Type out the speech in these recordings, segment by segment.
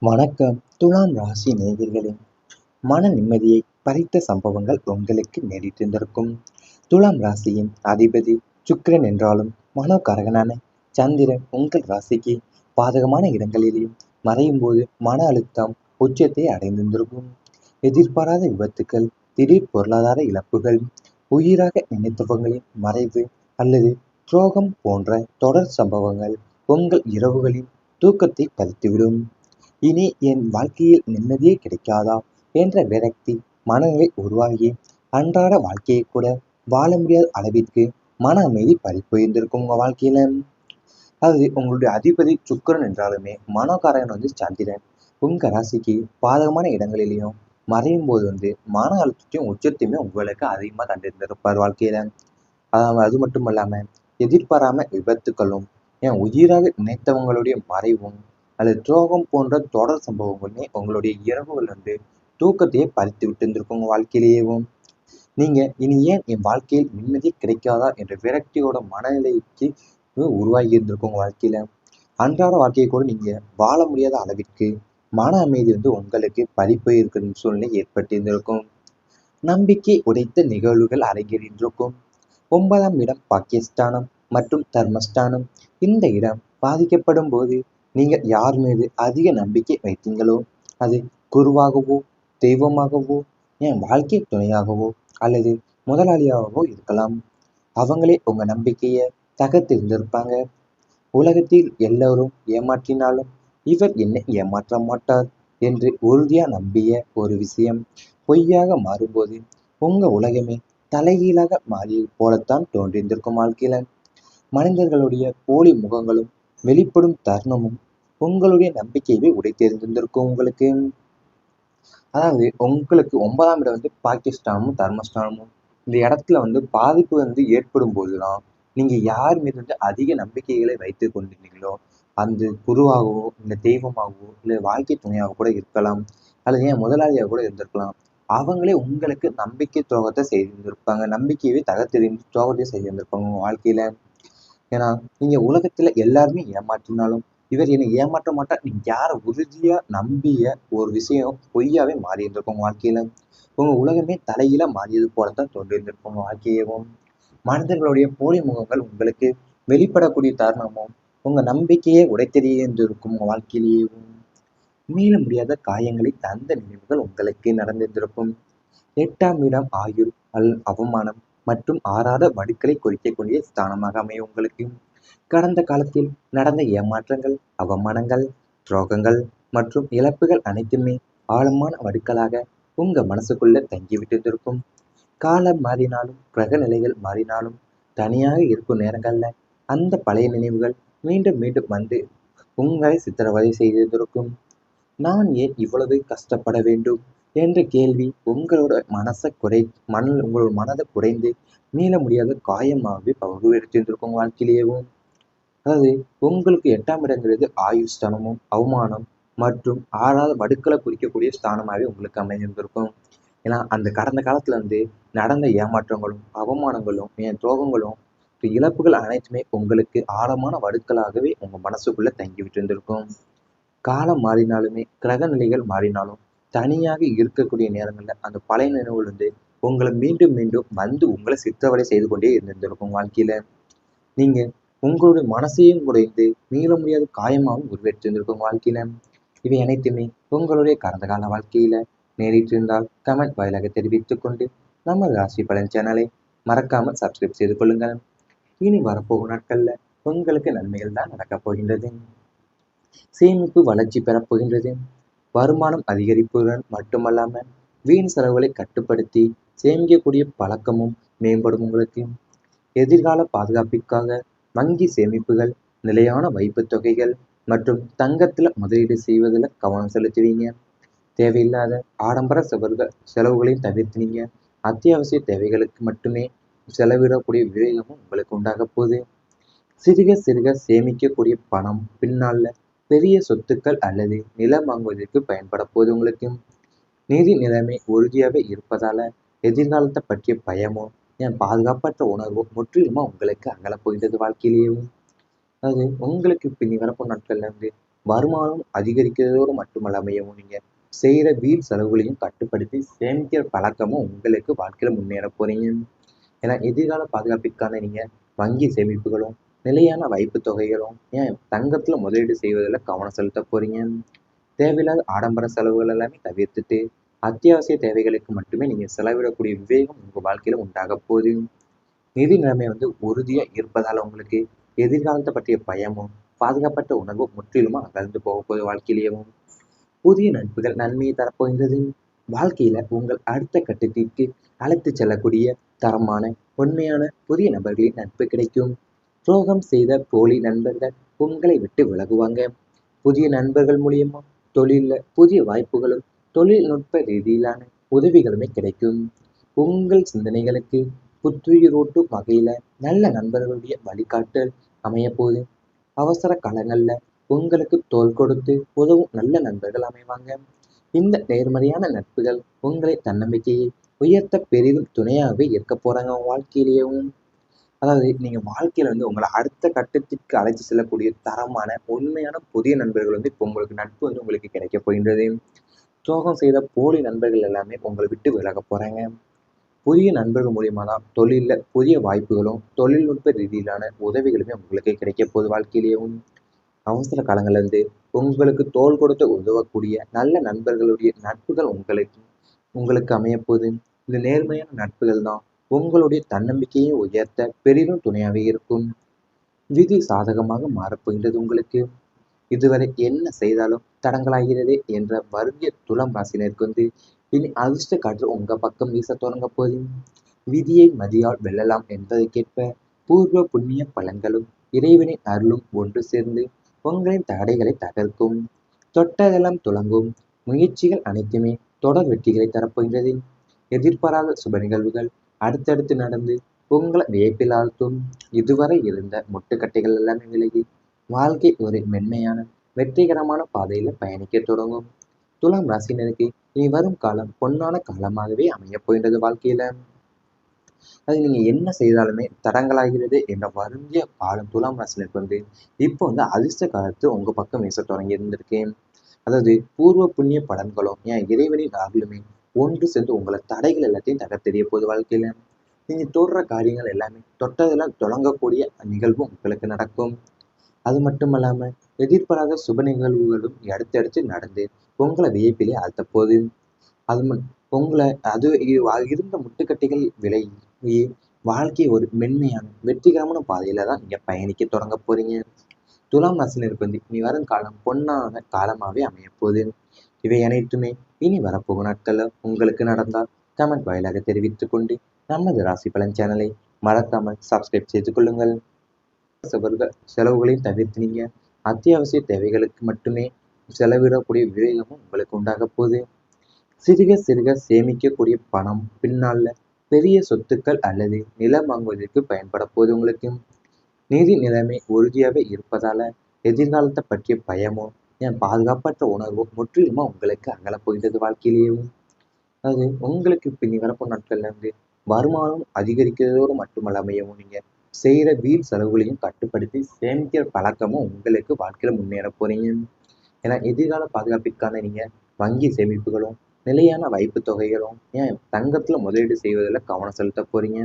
வணக்கம். துலாம் ராசி நேயர்களே, மன நிம்மதியை பறித்த சம்பவங்கள் உங்களுக்கு நேரிட்டிருந்திருக்கும். துலாம் ராசியின் அதிபதி சுக்கிரன் என்றாலும் மனோகாரகனான சந்திரன் உங்கள் ராசிக்கு பாதகமான இடங்களிலும் மறையும் போது மன அழுத்தம் உச்சத்தை அடைந்திருந்திருக்கும். எதிர்பாராத விபத்துக்கள், திடீர் பொருளாதார இழப்புகள், உயிராக நினைத்தவங்களின் மறைவு அல்லது துரோகம் போன்ற தொடர் சம்பவங்கள் உங்கள் இரவுகளின் தூக்கத்தை பறித்துவிடும். இனி என் வாழ்க்கையில் நிம்மதியே கிடைக்காதா என்ற விரக்தி மனநிலை உருவாகி அன்றாட வாழ்க்கையை கூட வாழ முடியாத அளவிற்கு மன அமைதி பறிப்போயிருந்திருக்கும் உங்க வாழ்க்கையில. அது உங்களுடைய அதிபதி சுக்கிரன் என்றாலுமே மனோகாரகன் சந்திரன் உங்க ராசிக்கு பாதகமான இடங்களிலையும் மறையும் போது மன அழுத்தத்தையும் உச்சத்தையுமே உங்களுக்கு அதிகமா தந்திருந்திருப்பார் வாழ்க்கையில. அது மட்டும் இல்லாம எதிர்பாராம விபத்துக்களும் என் உயிராக நினைத்தவங்களுடைய மறைவும் அல்லது துரோகம் போன்ற தொடர் சம்பவங்களுமே உங்களுடைய இரவுகள் தூக்கத்தையே பறித்து விட்டு இருந்திருக்கும் உங்க வாழ்க்கையிலேயேவும். நீங்க இனி ஏன் என் வாழ்க்கையில் நிம்மதி கிடைக்காதா என்ற விரக்தியோட மனநிலைக்கு உருவாகி இருந்திருக்கும் உங்க வாழ்க்கையில. அன்றாட வாழ்க்கையை கூட நீங்க வாழ முடியாத அளவிற்கு மன அமைதி உங்களுக்கு பறிப்போய் இருக்கிற சூழ்நிலை ஏற்பட்டு இருந்திருக்கும். நம்பிக்கை உடைத்த நிகழ்வுகள் அரங்கேறியிருக்கும். 9ஆம் இடம் பாக்கியஸ்தானம் மற்றும் தர்மஸ்தானம். இந்த இடம் பாதிக்கப்படும் போது நீங்கள் யார் மீது அதிக நம்பிக்கை வைத்தீங்களோ, அது குருவாகவோ தெய்வமாகவோ என் வாழ்க்கை துணையாகவோ அல்லது முதலாளியாகவோ இருக்கலாம். அவங்களே உங்க நம்பிக்கையை தகர்த்திருந்திருப்பாங்க. உலகத்தில் எல்லோரும் ஏமாற்றினாலும் இவர் என்னை ஏமாற்ற மாட்டார் என்று உறுதியா நம்பிய ஒரு விஷயம் பொய்யாக மாறும்போது உங்க உலகமே தலைகீழாக மாறியது போலத்தான் தோன்றியிருந்திருக்கும் வாழ்க்கையில. மனிதர்களுடைய போலி முகங்களும் வெளிப்படும் தருணமும் உங்களுடைய நம்பிக்கையவே உடைத்தெறிந்திருந்திருக்கும் உங்களுக்கு. அதாவது உங்களுக்கு 9ஆம் இடம் பாகிஸ்தானமும் தர்மஸ்தானமும் இந்த இடத்துல பாதிப்பு ஏற்படும் போதுதான் நீங்க யார் மீது அதிக நம்பிக்கைகளை வைத்து கொண்டிருந்தீங்களோ அந்த குருவாகவோ இல்லை தெய்வமாகவோ இல்லை வாழ்க்கை துணையாக கூட இருக்கலாம் அல்லது ஏன் முதலாளியாக கூட இருந்திருக்கலாம். அவங்களே உங்களுக்கு நம்பிக்கை துரோகத்தை செய்திருந்திருப்பாங்க. நம்பிக்கையவே தகர்த்தெறிந்து துரோகத்தை செய்திருந்திருப்பாங்க உங்க வாழ்க்கையில. ஏன்னா நீங்க உலகத்துல எல்லாருமே ஏமாற்றினாலும் இவர் என்னை ஏமாற்ற மாட்டார் நீங்க யாரை உறுதியா நம்பிய ஒரு விஷயம் பொய்யாவே மாறி இருந்திருக்கும் உங்க வாழ்க்கையில. உங்க உலகமே தலையில மாறியது போலத்தான் தோன்றியிருந்திருக்கும் உங்க வாழ்க்கையவும். மனிதர்களுடைய போலி முகங்கள் உங்களுக்கு வெளிப்படக்கூடிய தருணமும் உங்க நம்பிக்கையை உடைத்தெறிந்திருக்கும் உங்க வாழ்க்கையிலேயும். மீள முடியாத காயங்களை தந்த நினைவுகள் உங்களுக்கு நடந்திருந்திருக்கும். 8ஆம் இடம் ஆயுள் அவமானம் மற்றும் ஆறாத வடுக்களை குறிக்கக்கூடிய ஸ்தானமாக அமையும் உங்களுக்கு. கடந்த காலத்தில் நடந்த ஏமாற்றங்கள், அவமானங்கள், துரோகங்கள் மற்றும் இழப்புகள் அனைத்துமே ஆழமான வடுக்களாக உங்க மனசுக்குள்ள தங்கிவிட்டு. காலம் மாறினாலும் கிரக நிலைகள் மாறினாலும் தனியாக இருக்கும் நேரங்கள்ல அந்த பழைய நினைவுகள் மீண்டும் மீண்டும் உங்களை சித்திரவதை செய்திருந்திருக்கும். நான் ஏன் இவ்வளவு கஷ்டப்பட வேண்டும் என்ற கேள்வி உங்களோட உங்களோட மனதை குறைந்து மீள முடியாத காயமாகவே உருவெடுத்திருந்திருக்கும் வாழ்க்கையிலேயும். அதாவது உங்களுக்கு 8ஆம் இடங்கிறது ஆயுள் ஸ்தானமும் அவமானம் மற்றும் ஆறாத வடுக்களை குறிக்கக்கூடிய ஸ்தானமாகவே உங்களுக்கு அமைந்திருந்திருக்கும். ஏன்னா அந்த கடந்த காலத்துல நடந்த ஏமாற்றங்களும் அவமானங்களும் துரோகங்களும் இழப்புகள் அனைத்துமே உங்களுக்கு ஆழமான வடுக்களாகவே உங்க மனசுக்குள்ள தங்கிவிட்டு இருந்திருக்கும். காலம் மாறினாலுமே கிரக நிலைகள் மாறினாலும் தனியாக இருக்கக்கூடிய நேரங்கள்ல அந்த பழைய நினைவுகள் உங்களை மீண்டும் மீண்டும் உங்களை சித்திரவதை செய்து கொண்டே இருந்திருக்கும் வாழ்க்கையில. நீங்க உங்களுடைய மனசையும் குறைந்து மீள முடியாத காயமாகவும் உருவெற்றிருந்திருக்கும் வாழ்க்கையில. இவை அனைத்துமே உங்களுடைய கடந்த கால வாழ்க்கையில நேரிட்டிருந்தால் கமெண்ட் வாயிலாக தெரிவித்துக் கொண்டு நம்ம ராசி பலன் சேனலை மறக்காமல் சப்ஸ்கிரைப் செய்து கொள்ளுங்கள். இனி வரப்போகும் நாட்கள்ல உங்களுக்கு நன்மைகள் தான் நடக்கப் போகின்றது. சேமிப்பு வளர்ச்சி பெறப்போகின்றது. வருமானம் அதிகரிப்புடன் மட்டுமல்லாமல் வீண் செலவுகளை கட்டுப்படுத்தி சேமிக்கக்கூடிய பழக்கமும் மேம்படும் உங்களுக்கு. எதிர்கால பாதுகாப்பிற்காக வங்கி சேமிப்புகள், நிலையான வைப்பு தொகைகள் மற்றும் தங்கத்துல முதலீடு செய்வதில் கவனம் செலுத்துவீங்க. தேவையில்லாத ஆடம்பர செலவுகளையும் தவிர்த்து நீங்க அத்தியாவசிய தேவைகளுக்கு மட்டுமே செலவிடக்கூடிய விவேகமும் உங்களுக்கு உண்டாக போகுது. சிறுக சிறுக சேமிக்கக்கூடிய பணம் பின்னால பெரிய சொத்துக்கள் அல்லது நிலம் வாங்குவதற்கு பயன்பட போகுது உங்களுக்கு. நிதி நிலைமை உறுதியாகவே இருப்பதால எதிர்காலத்தை பற்றிய பயமோ பாதுகாப்பற்ற உணர்வோ முற்றிலுமா உங்களுக்கு அகலப்போகின்றது வாழ்க்கையிலேயும். அதாவது உங்களுக்கு பின்னி வரப்போ நாட்கள்ல வருமானம் அதிகரிக்கிறதோடு மட்டுமல்லாமையும் நீங்கள் செய்கிற வீண் செலவுகளையும் கட்டுப்படுத்தி சேமிக்கிற பழக்கமும் உங்களுக்கு வாழ்க்கையில் முன்னேற போகிறீங்க. ஏன்னா எதிர்கால பாதுகாப்பிற்கான நீங்கள் வங்கி சேமிப்புகளும் நிலையான வைப்பு தொகைகளும் ஏன் தங்கத்தில் முதலீடு செய்வதில் கவனம் செலுத்த போகிறீங்க. தேவையில்லாத ஆடம்பர செலவுகள் எல்லாமே தவிர்த்துட்டு அத்தியாவசிய தேவைகளுக்கு மட்டுமே நீங்கள் செலவிடக்கூடிய விவேகம் உங்கள் வாழ்க்கையில் உண்டாக போகுது. நிதி நிலைமை உறுதியாக இருப்பதால் உங்களுக்கு எதிர்காலத்தை பற்றிய பயமும் பாதுகாப்பற்ற உணர்வும் முற்றிலுமா அகழ்ந்து போக போகுது. வாழ்க்கையிலேயும் புதிய நட்புகள் நன்மையை தரப்போகின்றது. வாழ்க்கையில உங்கள் அடுத்த கட்டத்திற்கு அழைத்து செல்லக்கூடிய தரமான உண்மையான புதிய நபர்களின் நட்பு கிடைக்கும். துரோகம் செய்த போலி நண்பர்கள் உங்களை விட்டு விலகுவாங்க. புதிய நண்பர்கள் மூலியமா தொழில்ல புதிய வாய்ப்புகளும் தொழில்நுட்ப ரீதியிலான உதவிகளுமே கிடைக்கும். உங்கள் சிந்தனைகளுக்கு புத்துயிரூட்டும் வகையில நல்ல நண்பர்களுடைய வழிகாட்டல் அமைய போகுது. அவசர காலங்கள்ல உங்களுக்கு தோள் கொடுத்து உதவும் நல்ல நண்பர்கள் அமைவாங்க. இந்த நேர்மறையான நட்புகள் உங்களை தன்னம்பிக்கையை உயர்த்த பெரிதும் துணையாகவே இருக்க போறாங்க உங்க வாழ்க்கையிலேயும். அதாவது நீங்க வாழ்க்கையில உங்களை அடுத்த கட்டத்திற்கு அழைத்து செல்லக்கூடிய தரமான உண்மையான புதிய நண்பர்கள் இப்போ உங்களுக்கு நட்பு உங்களுக்கு கிடைக்க போகின்றது. துரோகம் செய்த போலி நண்பர்கள் எல்லாமே உங்களை விட்டு விலக போறாங்க. புதிய நண்பர்கள் மூலியமா தான் தொழில்ல புதிய வாய்ப்புகளும் தொழில்நுட்ப ரீதியிலான உதவிகளுமே உங்களுக்கு கிடைக்க போகுது. வாழ்க்கையிலேயும் அவசர காலங்கள்ல உங்களுக்கு தோள் கொடுத்து உதவக்கூடிய நல்ல நண்பர்களுடைய நட்புகள் உங்களுக்கு உங்களுக்கு அமையப்போகுது. இந்த நேர்மையான நட்புகள் தான் உங்களுடைய தன்னம்பிக்கையை உயர்த்த பெரிதும் துணையாகவே இருக்கும். விதி சாதகமாக மாறப்போகின்றது உங்களுக்கு. இதுவரை என்ன செய்தாலும் தடங்கலாகிறதே என்ற வருந்திய துலாம் ராசினருக்கு இனி அதிர்ஷ்ட காற்று உங்க பக்கம் வீச தொடங்க போகுது. விதியை மதியால் வெல்லலாம் என்பதற்கேற்ப பூர்வ புண்ணிய பலன்களும் இறைவனின் அருளும் ஒன்று சேர்ந்து உங்களின் தடைகளை தகர்க்கும். தொட்டதெல்லாம் துலங்கும். முயற்சிகள் அனைத்துமே தொடர் வெற்றிகளை தரப்போகின்றது. எதிர்பாராத சுப நிகழ்வுகள் அடுத்தடுத்து நடந்து உங்களை வியப்பில் ஆழ்த்தும். இதுவரை இருந்த முட்டுக்கட்டைகள் எல்லாமே விலகி வாழ்க்கை ஒரு மென்மையான வெற்றிகரமான பாதையில பயணிக்க தொடங்கும். துலாம் ராசினருக்கு இனி வரும் காலம் பொன்னான காலமாகவே அமையப் போகின்றது. வாழ்க்கையில அது நீங்க என்ன செய்தாலுமே தடங்கலாகிறது என்ற வருந்திய காலம் துலாம் ராசினருக்கு இப்போ அதிர்ஷ்ட காலத்து உங்க பக்கம் வீச தொடங்கி இருந்திருக்கேன். அதாவது பூர்வ புண்ணிய பலன்களும் ஏன் இறைவனின் அருளுமே ஒன்று சேர்ந்து உங்களை தடைகள் எல்லாத்தையும் தகர்த்தெறிய போது. வாழ்க்கையில நீங்க தோன்ற காரியங்கள் எல்லாமே தொட்டதெல்லாம் தொடங்கக்கூடிய நிகழ்வும் உங்களுக்கு நடக்கும். அது மட்டும் இல்லாம எதிர்பாராத சுப நிகழ்வுகளும் அடுத்தடுத்து நடந்து உங்களை வியப்பிலே ஆழ்த்த போகுது. அது உங்களை அது இருந்த முட்டுக்கட்டைகள் விலகி வாழ்க்கை ஒரு மென்மையான வெற்றிகரமான பாதையில தான் நீங்க பயணிக்க தொடங்க போறீங்க. துலாம் ராசினருக்கு இனி வரும் காலம் பொன்னான காலமாவே அமைய போகுது. இவை அனைத்துமே இனி வரப்போகும் நாட்கள்ல உங்களுக்கு நடந்தால் கமெண்ட் வாயிலாக தெரிவித்துக் கொண்டு நமது ராசி பலன் சேனலை மறக்காமல் சப்ஸ்கிரைப் செய்து கொள்ளுங்கள். செலவுகளையும் தவிர்த்து நீங்க அத்தியாவசிய தேவைகளுக்கு மட்டுமே செலவிடக்கூடிய விவேகமும் உங்களுக்கு உண்டாக போகுது. சிறுக சிறுக சேமிக்கக்கூடிய பணம் பின்னால பெரிய சொத்துக்கள் அல்லது நிலம் வாங்குவதற்கு பயன்பட போகுது. உங்களுக்கு நிதி நிலைமை உறுதியாகவே இருப்பதால எதிர்காலத்தை பற்றிய பயமோ என் பாதுகாப்பற்ற உணர்வோ முற்றிலுமா உங்களுக்கு அகலப்போகின்றது. வாழ்க்கையிலேயும் அதாவது உங்களுக்கு பின்னி வரப்போ நாட்கள்ல வருமானம் அதிகரிக்கிறதோடு மட்டுமல்லாமையும் நீங்க செய்கிற வீண் செலவுகளையும் கட்டுப்படுத்தி சேமிக்கிற பழக்கமும் உங்களுக்கு வாழ்க்கையில முன்னேற போறீங்க. ஏன்னா எதிர்கால பாதுகாப்பிற்கான நீங்க வங்கி சேமிப்புகளும் நிலையான வைப்பு தொகைகளும் ஏன் தங்கத்துல முதலீடு செய்வதில் கவனம் செலுத்த போறீங்க.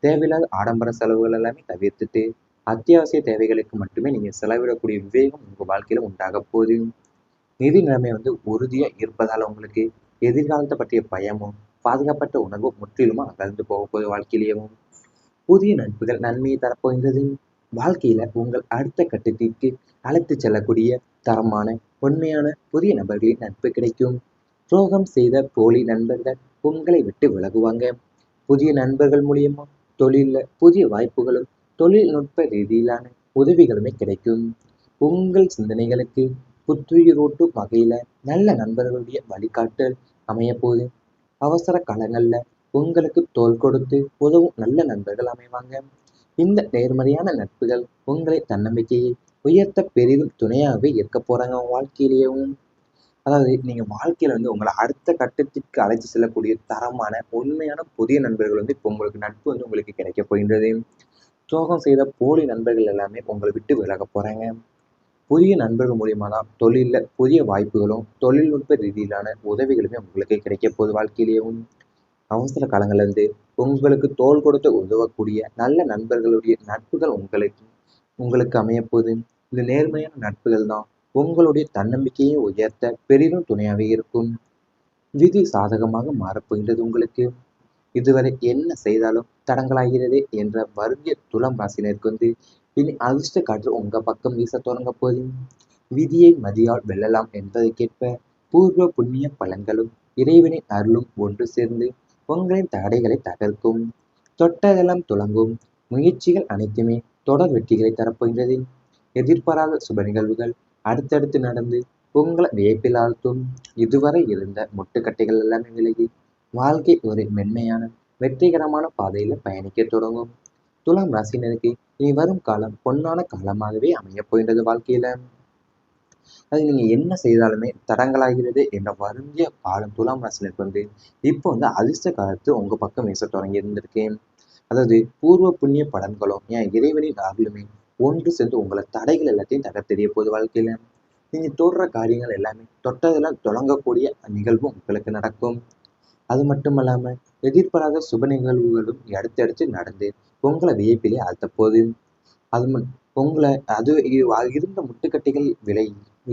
தேவையில்லாத ஆடம்பர செலவுகள் எல்லாமே தவிர்த்துட்டு அத்தியாவசிய தேவைகளுக்கு மட்டுமே நீங்க செலவிடக்கூடிய விவேகம் உங்க வாழ்க்கையில உண்டாக போகுது. நிதி நிலைமை உறுதியா இருப்பதால உங்களுக்கு எதிர்காலத்தை பற்றிய பயமும் பாதுகாப்பற்ற உணர்வும் முற்றிலுமா அகழ்ந்து போக போகுது. வாழ்க்கையிலேயும் புதிய நட்புகள் நன்மையை தரப்போகின்றது. வாழ்க்கையில உங்கள் அடுத்த கட்டத்திற்கு அழைத்து செல்லக்கூடிய தரமான உண்மையான புதிய நபர்களின் நட்பு கிடைக்கும். துரோகம் செய்த போலி நண்பர்கள் உங்களை விட்டு விலகுவாங்க. புதிய நண்பர்கள் மூலியமா தொழில்ல புதிய வாய்ப்புகளும் தொழில்நுட்ப ரீதியிலான உதவிகளுமே கிடைக்கும். உங்கள் சிந்தனைகளுக்கு புத்துயிரூட்டும் வகையில நல்ல நண்பர்களுடைய வழிகாட்டல் அமைய போகுது. அவசர காலங்கள்ல உங்களுக்கு தோள் கொடுத்து உதவும் நல்ல நண்பர்கள் அமைவாங்க. இந்த நேர்மறையான நட்புகள் உங்களை தன்னம்பிக்கையை உயர்த்த பெரிதும் துணையாகவே இருக்க போறாங்க உங்க வாழ்க்கையிலேயும். அதாவது நீங்க வாழ்க்கையில உங்களை அடுத்த கட்டத்திற்கு அழைத்து செல்லக்கூடிய தரமான உண்மையான புதிய நண்பர்கள் இப்போ உங்களுக்கு நட்பு உங்களுக்கு கிடைக்க போகின்றது. துரோகம் செய்த போலி நண்பர்கள் எல்லாமே உங்களை விட்டு விலக போறாங்க. புதிய நண்பர்கள் மூலியமா தான் தொழிலில் புதிய வாய்ப்புகளும் தொழில்நுட்ப ரீதியிலான உதவிகளுமே உங்களுக்கு கிடைக்க போகுது. வாழ்க்கையிலேயும் அவசர காலங்கள்ல இருந்து உங்களுக்கு தோள் கொடுத்து உதவக்கூடிய நல்ல நண்பர்களுடைய நட்புகள் உங்களுக்கு உங்களுக்கு அமையப்போகுது. இந்த நேர்மையான நட்புகள் தான் உங்களுடைய தன்னம்பிக்கையை உயர்த்த பெரிதும் துணையாகவே இருக்கும். விதி சாதகமாக மாறப்போகின்றது உங்களுக்கு. இதுவரை என்ன செய்தாலும் தடங்கலாகிறதே என்ற வருந்திய துலாம் ராசினருக்கு இனி அதிர்ஷ்ட காற்று உங்க பக்கம் வீச தொடங்க போது. விதியை மதியால் வெல்லலாம் என்பதற்கேற்ப பூர்வ புண்ணிய பலன்களும் இறைவனின் அருளும் ஒன்று சேர்ந்து உங்களின் தடைகளை தகர்க்கும். தொட்டதெல்லாம் துலங்கும். முயற்சிகள் அனைத்துமே தொடர் வெற்றிகளை தரப்போகின்றது. எதிர்பாராத சுப நிகழ்வுகள் அடுத்தடுத்து நடந்து உங்களை வியப்பில் ஆழ்த்தும். இதுவரை இருந்த முட்டுக்கட்டைகள் எல்லாமே விலகி வாழ்க்கை ஒரு மென்மையான வெற்றிகரமான பாதையில பயணிக்க தொடங்கும். துலாம் ராசினருக்கு இனி வரும் காலம் பொன்னான காலமாகவே அமையப் போகின்றது வாழ்க்கையில. அது நீங்க என்ன செய்தாலுமே தடங்கலாகிறது என்ற வருந்திய காலம் துலாம் ராசினருக்கு இப்போ அதிர்ஷ்ட காலத்து உங்க பக்கம் வீச தொடங்கி இருந்திருக்கேன். அதாவது பூர்வ புண்ணிய பலன்களும் என் இறைவனின் அருளுமே ஒன்று சேர்ந்து உங்களை தடைகள் எல்லாத்தையும் தகர்த்தெறிய போகுது வாழ்க்கையில. நீங்க தோன்ற காரியங்கள் எல்லாமே தொட்டதெல்லாம் தொடங்கக்கூடிய நிகழ்வும் உங்களுக்கு நடக்கும். அது மட்டும் இல்லாம எதிர்பாராத சுப நிகழ்வுகளும் அடுத்தடுத்து நடந்து உங்களை வியப்பிலே ஆழ்த்த போகுது. அது உங்களை அது இருந்த முட்டுக்கட்டைகள் விலகி